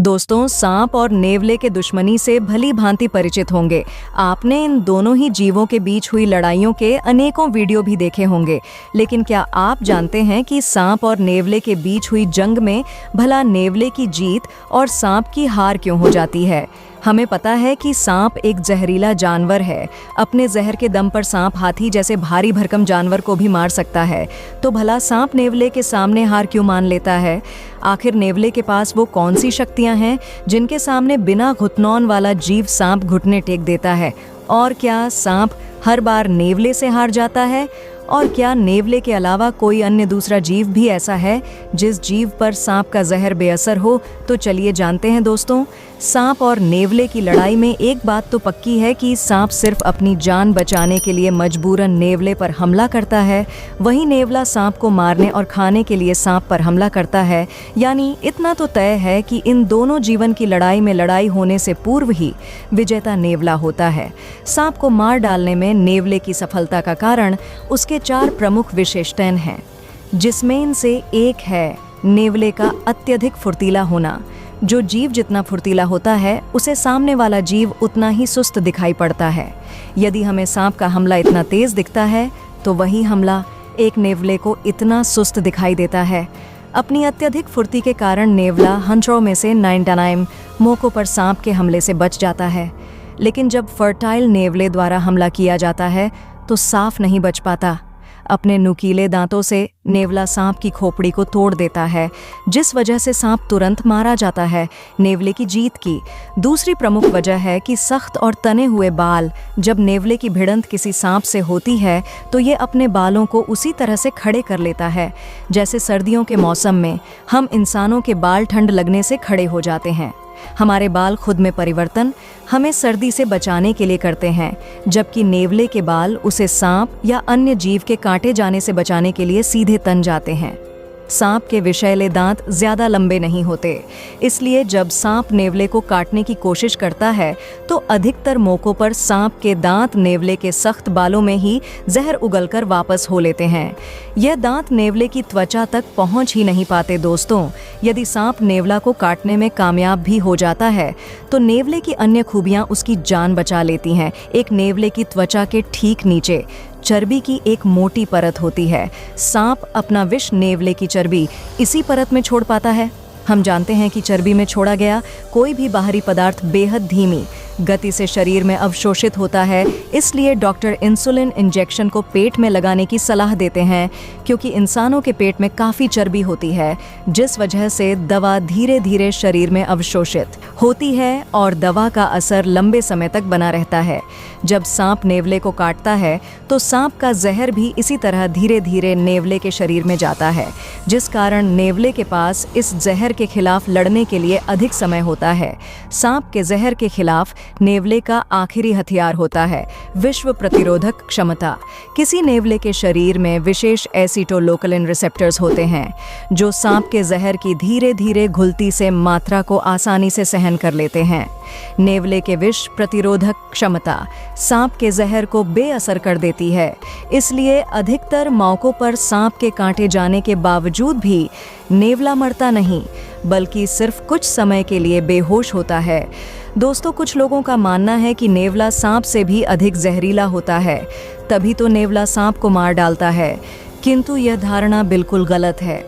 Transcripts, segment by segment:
दोस्तों, सांप और नेवले के दुश्मनी से भली भांति परिचित होंगे। आपने इन दोनों ही जीवों के बीच हुई लड़ाइयों के अनेकों वीडियो भी देखे होंगे, लेकिन क्या आप जानते हैं कि सांप और नेवले के बीच हुई जंग में भला नेवले की जीत और सांप की हार क्यों हो जाती है? हमें पता है कि सांप एक जहरीला जानवर है। अपने जहर के दम पर सांप हाथी जैसे भारी भरकम जानवर को भी मार सकता है। तो भला सांप नेवले के सामने हार क्यों मान लेता है? आखिर नेवले के पास वो कौन सी शक्तियां हैं जिनके सामने बिना घुटनौन वाला जीव सांप घुटने टेक देता है? और क्या सांप हर बार नेवले से हार जाता है? और क्या नेवले के अलावा कोई अन्य दूसरा जीव भी ऐसा है जिस जीव पर सांप का जहर बेअसर हो? तो चलिए जानते हैं दोस्तों। सांप और नेवले की लड़ाई में एक बात तो पक्की है कि सांप सिर्फ अपनी जान बचाने के लिए मजबूरन नेवले पर हमला करता है, वहीं नेवला सांप को मारने और खाने के लिए सांप पर हमला करता है। यानी इतना तो तय है कि इन दोनों जीवन की लड़ाई में लड़ाई होने से पूर्व ही विजेता नेवला होता है। सांप को मार डालने में नेवले की सफलता का कारण उसके 4 प्रमुख विशेषताएं हैं, जिसमें इनसे एक है नेवले का अत्यधिक फुर्तीला होना। जो जीव जितना फुर्तीला होता है, उसे सामने वाला जीव उतना ही सुस्त दिखाई पड़ता है। यदि हमें सांप का हमला इतना तेज दिखता है, तो वही हमला एक नेवले को इतना सुस्त दिखाई देता है। अपनी अत्यधिक फुर्ती के कारण नेवला हंटरों में से 99 मौकों पर सांप के हमले से बच जाता है, लेकिन जब फर्टाइल नेवले द्वारा हमला किया जाता है तो साफ नहीं बच पाता। अपने नुकीले दांतों से नेवला सांप की खोपड़ी को तोड़ देता है, जिस वजह से सांप तुरंत मारा जाता है। नेवले की जीत की दूसरी प्रमुख वजह है कि सख्त और तने हुए बाल। जब नेवले की भिड़ंत किसी सांप से होती है तो ये अपने बालों को उसी तरह से खड़े कर लेता है जैसे सर्दियों के मौसम में हम इंसानों के बाल ठंड लगने से खड़े हो जाते हैं। हमारे बाल खुद में परिवर्तन हमें सर्दी से बचाने के लिए करते हैं, जबकि नेवले के बाल उसे सांप या अन्य जीव के काटे जाने से बचाने के लिए सीधे तन जाते हैं। सांप के विषैले दांत ज्यादा लंबे नहीं होते, इसलिए जब सांप नेवले को काटने की कोशिश करता है तो अधिकतर मौकों पर सांप के दांत नेवले के सख्त बालों में ही जहर उगलकर वापस हो लेते हैं। यह दांत नेवले की त्वचा तक पहुंच ही नहीं पाते। दोस्तों, यदि सांप नेवला को काटने में कामयाब भी हो जाता है तो नेवले की अन्य खूबियां उसकी जान बचा लेती हैं। एक नेवले की त्वचा के ठीक नीचे चर्बी की एक मोटी परत होती है। सांप अपना विष नेवले की चर्बी इसी परत में छोड़ पाता है। हम जानते हैं कि चर्बी में छोड़ा गया कोई भी बाहरी पदार्थ बेहद धीमी गति से शरीर में अवशोषित होता है, इसलिए डॉक्टर इंसुलिन इंजेक्शन को पेट में लगाने की सलाह देते हैं, क्योंकि इंसानों के पेट में काफ़ी चर्बी होती है, जिस वजह से दवा धीरे धीरे शरीर में अवशोषित होती है और दवा का असर लंबे समय तक बना रहता है। जब सांप नेवले को काटता है तो सांप का जहर भी इसी तरह धीरे धीरे नेवले के शरीर में जाता है, जिस कारण नेवले के पास इस जहर के खिलाफ लड़ने के लिए अधिक समय होता है। सांप के जहर के खिलाफ नेवले का आखिरी हथियार होता है विश्व प्रतिरोधक क्षमता। किसी नेवले के शरीर में विशेष एसिटोलोकलिन रिसेप्टर्स होते हैं जो सांप के जहर की धीरे धीरे घुलती से मात्रा को आसानी से सहन कर लेते हैं। नेवले के विष प्रतिरोधक क्षमता सांप के जहर को बेअसर कर देती है, इसलिए अधिकतर मौकों पर सांप के काटे जाने के बावजूद भी नेवला मरता नहीं, बल्कि सिर्फ कुछ समय के लिए बेहोश होता है। दोस्तों, कुछ लोगों का मानना है कि नेवला सांप से भी अधिक जहरीला होता है, तभी तो नेवला सांप को मार डालता है, किंतु यह धारणा बिल्कुल गलत है।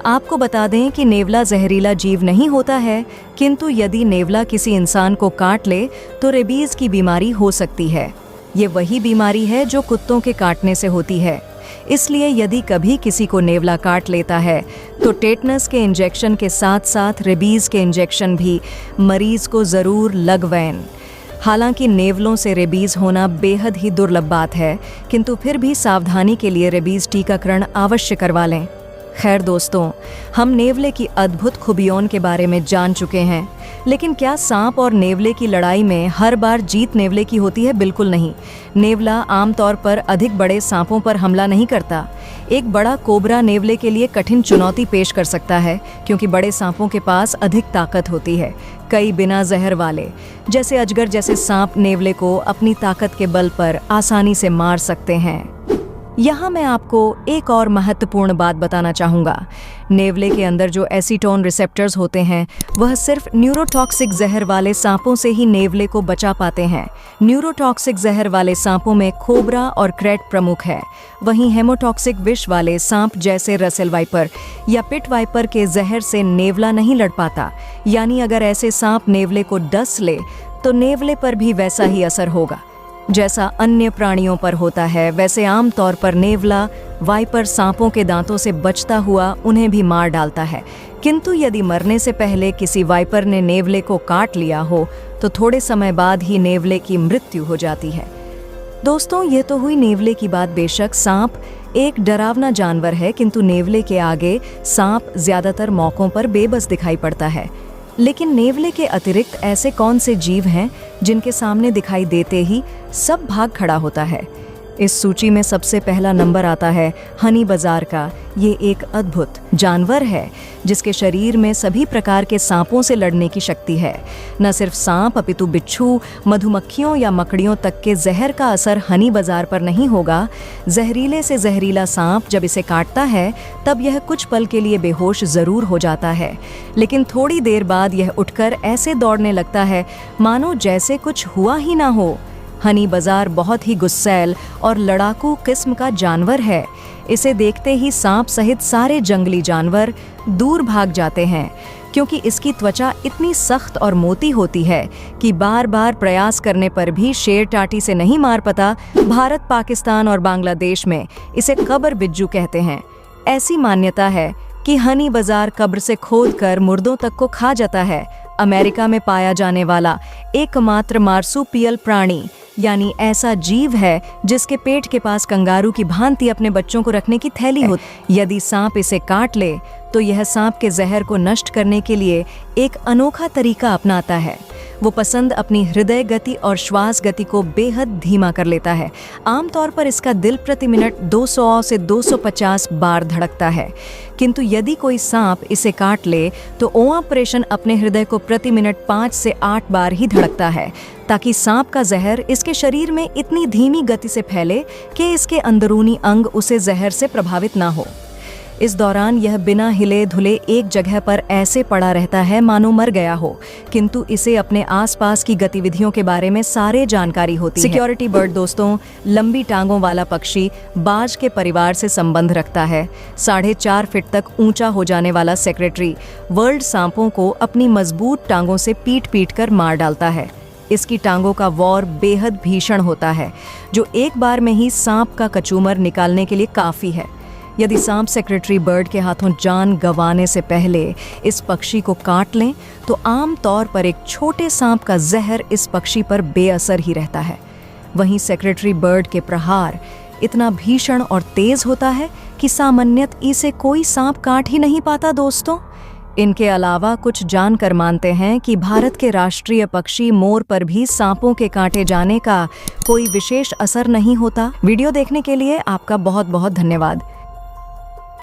आपको बता दें कि नेवला जहरीला जीव नहीं होता है, किंतु यदि नेवला किसी इंसान को काट ले तो रेबीज की बीमारी हो सकती है। ये वही बीमारी है जो कुत्तों के काटने से होती है, इसलिए यदि कभी किसी को नेवला काट लेता है तो टेटनस के इंजेक्शन के साथ साथ रेबीज के इंजेक्शन भी मरीज को ज़रूर लगवाएं। हालांकि नेवलों से रेबीज होना बेहद ही दुर्लभ बात है, किंतु फिर भी सावधानी के लिए रेबीज टीकाकरण अवश्य करवा लें। खैर दोस्तों, हम नेवले की अद्भुत खूबियों के बारे में जान चुके हैं, लेकिन क्या सांप और नेवले की लड़ाई में हर बार जीत नेवले की होती है? बिल्कुल नहीं। नेवला आमतौर पर अधिक बड़े सांपों पर हमला नहीं करता। एक बड़ा कोबरा नेवले के लिए कठिन चुनौती पेश कर सकता है, क्योंकि बड़े सांपों के पास अधिक ताकत होती है। कई बिना जहर वाले जैसे अजगर जैसे सांप नेवले को अपनी ताकत के बल पर आसानी से मार सकते हैं। यहाँ मैं आपको एक और महत्वपूर्ण बात बताना चाहूँगा। नेवले के अंदर जो एसीटोन रिसेप्टर्स होते हैं वह सिर्फ न्यूरोटॉक्सिक जहर वाले सांपों से ही नेवले को बचा पाते हैं। न्यूरोटॉक्सिक जहर वाले सांपों में कोबरा और क्रेट प्रमुख है। वहीं हेमोटॉक्सिक विष वाले सांप जैसे रसेल वाइपर या पिट वाइपर के जहर से नेवला नहीं लड़ पाता। यानी अगर ऐसे सांप नेवले को डस ले तो नेवले पर भी वैसा ही असर होगा जैसा अन्य प्राणियों पर होता है। वैसे आमतौर पर नेवला वाइपर सांपों के दांतों से बचता हुआ उन्हें भी मार डालता है, किंतु यदि मरने से पहले किसी वाइपर ने नेवले को काट लिया हो तो थोड़े समय बाद ही नेवले की मृत्यु हो जाती है। दोस्तों, ये तो हुई नेवले की बात। बेशक सांप एक डरावना जानवर है, किंतु नेवले के आगे सांप ज्यादातर मौकों पर बेबस दिखाई पड़ता है। लेकिन नेवले के अतिरिक्त ऐसे कौन से जीव हैं जिनके सामने दिखाई देते ही सब भाग खड़ा होता है? इस सूची में सबसे पहला नंबर आता है हनी बाजार का। ये एक अद्भुत जानवर है जिसके शरीर में सभी प्रकार के सांपों से लड़ने की शक्ति है। न सिर्फ सांप अपितु बिच्छू, मधुमक्खियों या मकड़ियों तक के जहर का असर हनी बाजार पर नहीं होगा। जहरीले से जहरीला सांप जब इसे काटता है तब यह कुछ पल के लिए बेहोश जरूर हो जाता है, लेकिन थोड़ी देर बाद यह उठकर ऐसे दौड़ने लगता है मानो जैसे कुछ हुआ ही ना हो। हनी बाजार बहुत ही गुस्सैल और लड़ाकू किस्म का जानवर है। इसे देखते ही सांप सहित सारे जंगली जानवर दूर भाग जाते हैं, क्योंकि इसकी त्वचा इतनी सख्त और मोटी होती है कि बार बार प्रयास करने पर भी शेर टाटी से नहीं मार पाता। भारत, पाकिस्तान और बांग्लादेश में इसे कब्र बिज्जू कहते हैं। ऐसी मान्यता है कि हनी बाजार कब्र से खोदकर मुर्दों तक को खा जाता है। अमेरिका में पाया जाने वाला एकमात्र मार्सुपियल प्राणी, यानी ऐसा जीव है जिसके पेट के पास कंगारू की भांति अपने बच्चों को रखने की थैली होती। यदि सांप इसे काट ले तो यह सांप के जहर को नष्ट करने के लिए एक अनोखा तरीका अपनाता है। वो पसंद अपनी हृदय गति और श्वास गति को बेहद धीमा कर लेता है। आमतौर पर इसका दिल प्रति मिनट 200 से 250 बार धड़कता है, किंतु यदि कोई सांप इसे काट ले तो ऑपरेशन अपने हृदय को प्रति मिनट 5 से 8 बार ही धड़कता है, ताकि सांप का जहर इसके शरीर में इतनी धीमी गति से फैले कि इसके अंदरूनी अंग उसे जहर से प्रभावित ना हो। इस दौरान यह बिना हिले धुले एक जगह पर ऐसे पड़ा रहता है मानो मर गया हो, किंतु इसे अपने आसपास की गतिविधियों के बारे में सारे जानकारी होती है। सिक्योरिटी बर्ड दोस्तों, लंबी टांगों वाला पक्षी बाज के परिवार से संबंध रखता है। 4.5 फीट तक ऊंचा हो जाने वाला सेक्रेटरी वर्ल्ड सांपों को अपनी मजबूत टांगों से पीट पीट कर मार डालता है। इसकी टांगों का वॉर बेहद भीषण होता है, जो एक बार में ही सांप का कचूमर निकालने के लिए काफी है। यदि सांप सेक्रेटरी बर्ड के हाथों जान गंवाने से पहले इस पक्षी को काट लें तो आम तौर पर एक छोटे सांप का जहर इस पक्षी पर बेअसर ही रहता है। वहीं सेक्रेटरी बर्ड के प्रहार इतना भीषण और तेज होता है कि सामान्यतः इसे कोई सांप काट ही नहीं पाता। दोस्तों, इनके अलावा कुछ जानकर मानते हैं कि भारत के राष्ट्रीय पक्षी मोर पर भी सांपों के काटे जाने का कोई विशेष असर नहीं होता। वीडियो देखने के लिए आपका बहुत बहुत धन्यवाद।